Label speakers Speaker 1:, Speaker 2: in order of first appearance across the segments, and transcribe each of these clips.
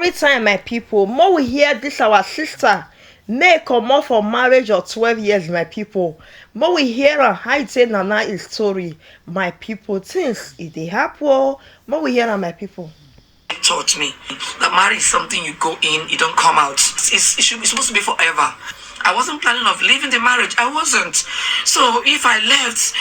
Speaker 1: story time, my people. More we hear this our sister may come off for marriage or 12 years, my people. More we hear how it say Nana is story, my people. Things it they happen. More we hear my people.
Speaker 2: Taught me that marriage is something you go in, you don't come out. It's supposed to be forever. I wasn't planning of leaving the marriage. I wasn't. So if I left,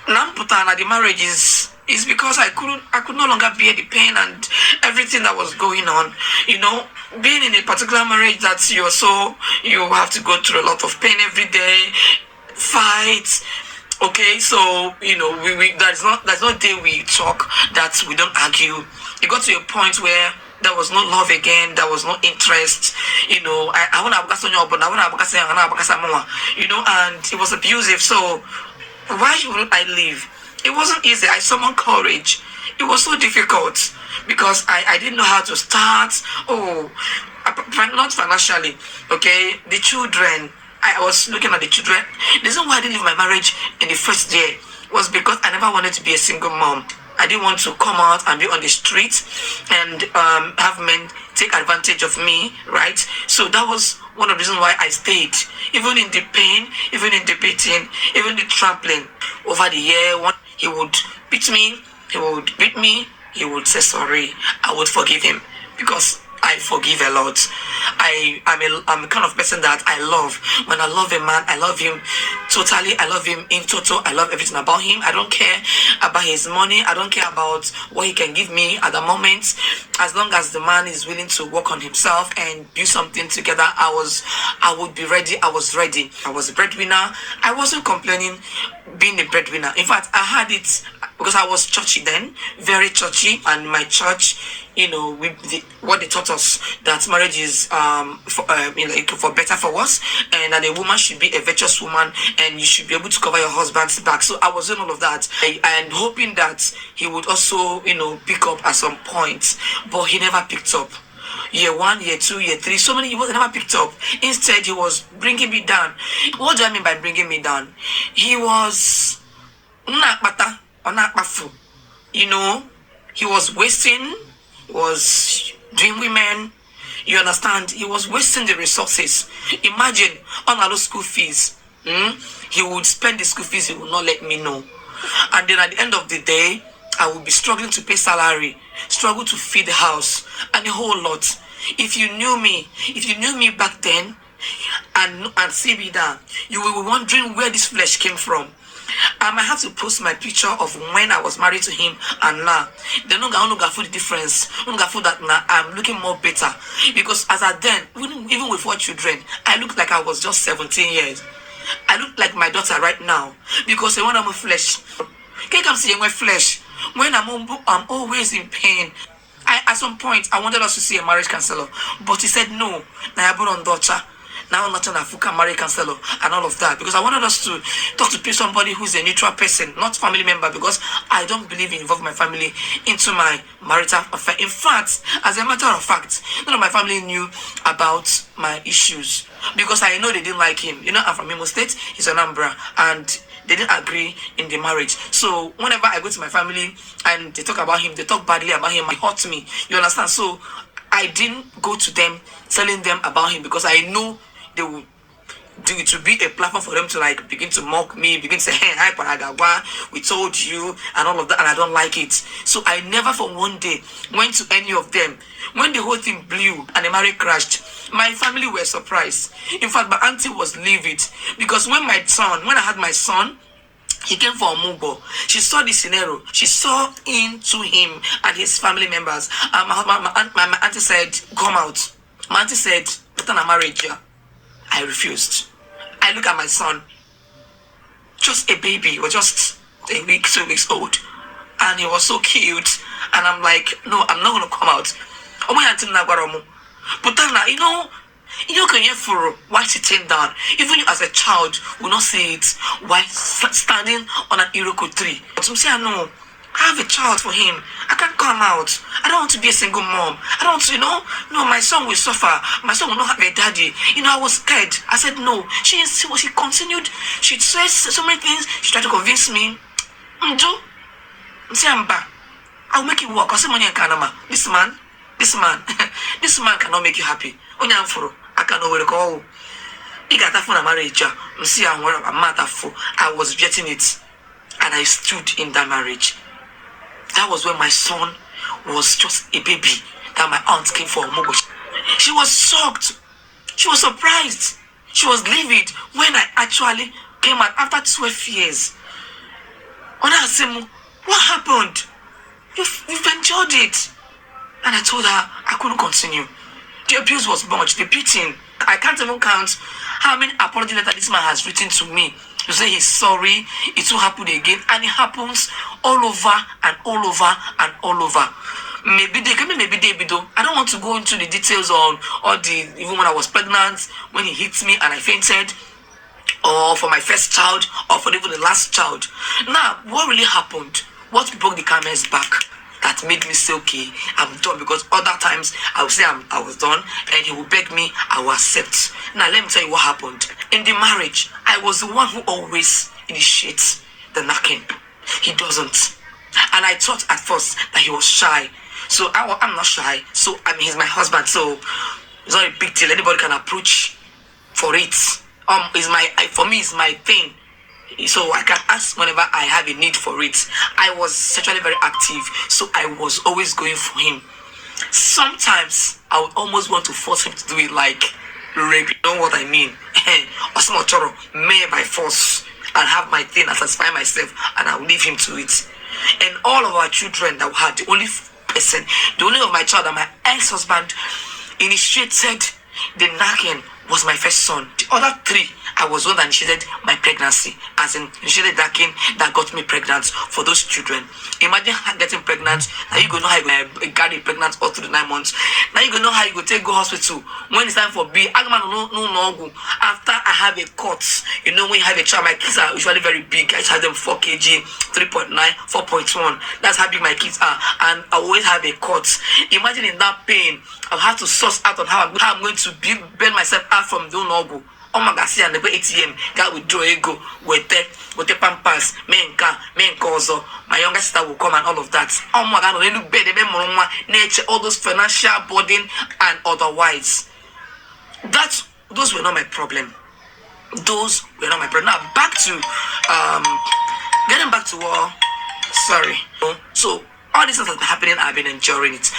Speaker 2: Namputana, the marriage is because I could no longer bear the pain and everything that was going on. You know, being in a particular marriage that you have to go through a lot of pain every day, fights. Okay, so you know, there's no day we talk that we don't argue. It got to a point where there was no love again, there was no interest, you know. I want to you know, and it was abusive. So why wouldn't I leave? It wasn't easy. I summoned courage. It was so difficult because I didn't know how to start. Not financially. Okay, the children. I was looking at the children. The reason why I didn't leave my marriage in the first year was because I never wanted to be a single mom. I didn't want to come out and be on the street and have men take advantage of me, right? So that was one of the reasons why I stayed. Even in the pain, even in the beating, even the trampling. Over the year, he would beat me, he would beat me, he would say sorry. I would forgive him because I forgive a lot. I'm the kind of person that I love. When I love a man, I love him totally. I love him in total. I love everything about him. I don't care about his money. I don't care about what he can give me at the moment. As long as the man is willing to work on himself and build something together, I would be ready. I was ready. I was a breadwinner. I wasn't complaining being a breadwinner. In fact, I had it because I was churchy then, very churchy, and my church, you know, what they taught us that marriage is for better, for worse, and that a woman should be a virtuous woman and you should be able to cover your husband's back. So I was doing all of that and hoping that he would also, you know, pick up at some point, but he never picked up. Year 1, year 2, year 3, so many years, never picked up. Instead, he was bringing me down. What do I mean by bringing me down? He was you know, he was wasting, was doing women. You understand? He was wasting the resources. Imagine on our school fees. He would spend the school fees, he would not let me know. And then at the end of the day, I would be struggling to pay salary, struggle to feed the house, and a whole lot. If you knew me back then, and see me now, you will be wondering where this flesh came from. I might have to post my picture of when I was married to him and now. They're not going to the difference. That now I'm looking more better. Because as I then, even with 4 children, I looked like I was just 17 years. I look like my daughter right now. Because when I'm a flesh, can you come see my flesh? When I'm always in pain. At some point, I wanted us to see a marriage counselor. But he said no. Now I put on daughter. Now not an African marriage counselor and all of that, because I wanted us to talk to somebody who's a neutral person, not family member, because I don't believe in involving my family into my marital affair. In fact, as a matter of fact, none of my family knew about my issues because I know they didn't like him. You know, I'm from Imo State, he's an Anambra, and they didn't agree in the marriage. So whenever I go to my family and they talk about him, they talk badly about him, it hurts me. You understand? So I didn't go to them telling them about him because I know they would do it to be a platform for them to like begin to mock me, begin to say, hey, hi Paragawa, we told you, and all of that, and I don't like it. So I never for one day went to any of them. When the whole thing blew and the marriage crashed, my family were surprised. In fact, my auntie was livid because when I had my son, he came for a mubo. She saw the scenario. She saw into him and his family members. My auntie said, come out. My auntie said, put on a marriage. I refused. I look at my son, just a baby, or just a week, 2 weeks old, and he was so cute. And I'm like, no, I'm not gonna come out. But then, can you for why sitting down? Even you as a child will not see it while standing on an Iroko tree. But some say, no, I have a child for him. I can't come out. I don't want to be a single mom. I don't want to, no, my son will suffer. My son will not have a daddy. I was scared. I said no. She continued. She said so many things. She tried to convince me. I'll make it work. I'll say money in Kanama. This man. This man cannot make you happy. Onyamforo, I cannot wait to call. He got a phone marriage. I was getting it. And I stood in that marriage. That was when my son was just a baby that my aunt came for. She was shocked. She was surprised. She was livid when I actually came out after 12 years. And I said, what happened? You've enjoyed it. And I told her I couldn't continue. The abuse was much, the beating. I can't even count how many apology letters this man has written to me. To say he's sorry, it will happen again. And it happens all over and all over and all over. Maybe they do. I don't want to go into the details on all the, even when I was pregnant, when he hit me and I fainted, or for my first child, or for even the last child. Now, what really happened? What broke the camel's back that made me say, okay, I'm done? Because other times I would say I was done, and he would beg me, I will accept. Now, let me tell you what happened. In the marriage, I was the one who always initiates the knocking. He doesn't. And I thought at first that he was shy. So I'm not shy. So, I mean, he's my husband, so it's not a big deal. Anybody can approach for it. For me, it's my thing. So I can ask whenever I have a need for it. I was sexually very active, so I was always going for him. Sometimes I would almost want to force him to do it, like rape. You know what I mean? Osmochoro, me by force, and have my thing and satisfy myself, and I'll leave him to it. And all of our children that we had, the only of my child that my ex-husband initiated the knocking was my first son. The other three, I was one that initiated my pregnancy, as in initiated that king that got me pregnant for those children. Imagine getting pregnant. Now you go know how you carry pregnant all through the 9 months. Now you go know how you go go hospital when it's time for B. After I have a cut, you know, when you have a child, my kids are usually very big. I have them 4 kg, 3.9, 4.1. That's how big my kids are, and I always have a cut. Imagine in that pain, I'll have to source out on how I'm going to build myself out from the nogu. Oh my God, see, and the ATM, God withdraw ego, with the pampers, men also. My younger sister will come and all of that. Oh my God, look better, nature, all those financial burden and otherwise. Those were not my problem. Those were not my problem. Now back to getting back to war. Sorry. So all this has been happening. I've been enjoying it.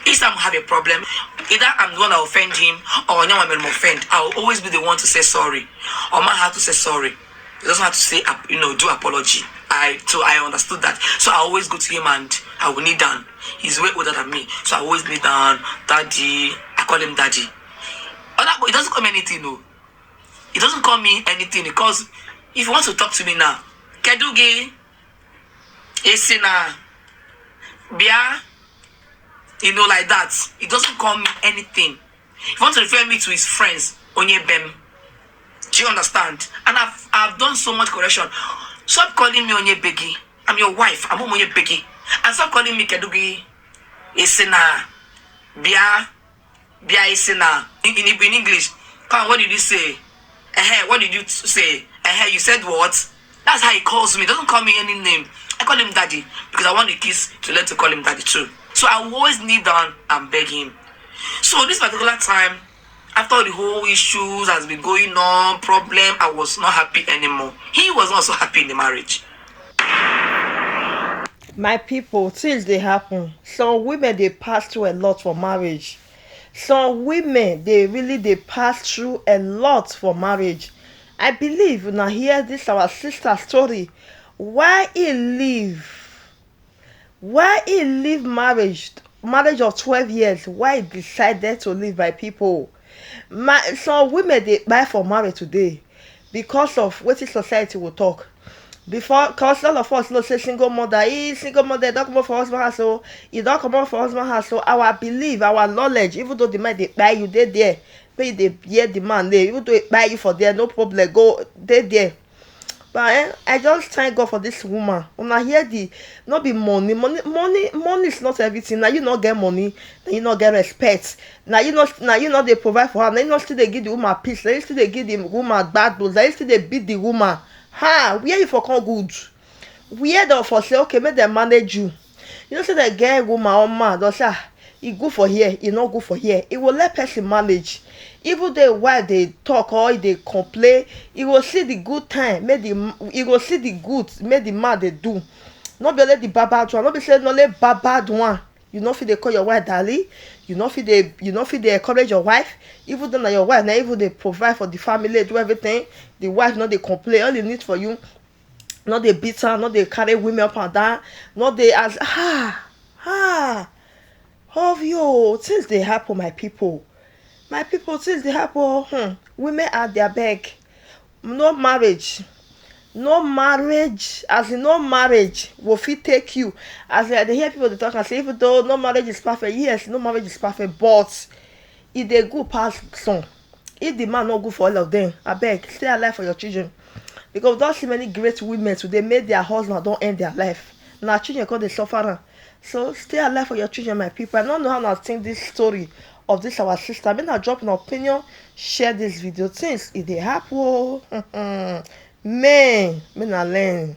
Speaker 2: Each time I have a problem, either I'm the one that offend him or I'm going to offend. I'll always be the one to say sorry. Or man have to say sorry. He doesn't have to say, do apology. So I understood that. So I always go to him and I will kneel down. He's way older than me. So I always kneel down. Daddy. I call him daddy. It doesn't call me anything, no. It doesn't call me anything because if he wants to talk to me now, Kedugi, Esina, Bia, like that. It doesn't call me anything. If you want to refer me to his friends, Onye Bem. Do you understand? And I've done so much correction. Stop calling me Onye Begi. I'm your wife. I'm Onye Begi. And stop calling me Kedugi, Esina, Bia Esina. In English, come, what did you say? What did you say? You said what? That's how he calls me. He doesn't call me any name. I call him daddy because I want the kids to learn to call him daddy too. So I will always kneel down and beg him. So this particular time, after the whole issues has been going on, problem, I was not happy anymore. He was not so happy in the marriage.
Speaker 1: My people, things they happen. Some women they pass through a lot for marriage. Some women they pass through a lot for marriage. I believe now hear this our sister story. Why he leave marriage of 12 years, why he decided to leave by people. Some women they buy for marriage today because of what society will talk. Before, cause all of us know say single mother don't come out for husband house, so you don't come out for husband house. So our belief, our knowledge, even though the man they buy you, they there, pay they hear the man there, even though they buy you for there, no problem, go they there. But I just thank God for this woman. When I hear the not be money is not everything. Now you not get money, now you not get respect. Now you not they provide for her. Now you not still they give the woman peace. Now you still they give the woman bad news. Now you still they beat the woman. Where you for come good? Where they for say okay, make them manage you. You know say the girl woman or man, they say e good for here, e no good for here. E go let person manage. Even though while they talk or they complain, e go see the good time make e go see the good make the man dey do. No be only the bad bad one, no be say na only bad bad one. You no fit dey call your wife darling, you no fit dey encourage your wife, even though na your wife na even dey provide for the family, do everything. The wife no dey complain, all e need for you, no dey beat her, no dey carry women up and down, no dey as of you. Things dey happen, my people. My people, things dey happen. Women are their beg. No marriage, no marriage, as in no marriage will fit take you. As I dey hear people dey talk and say even though no marriage is perfect, yes, no marriage is perfect, but e dey good pass some. If the man no good for all of them, abeg stay alive for your children, because we don see many great women today make their husband don end their life, na children come dey suffer am. So stay alive for your children, my people. I no know how una think this story of this our sister. Make una drop una opinion, share this video. Things e dey happen. Man, make una learn.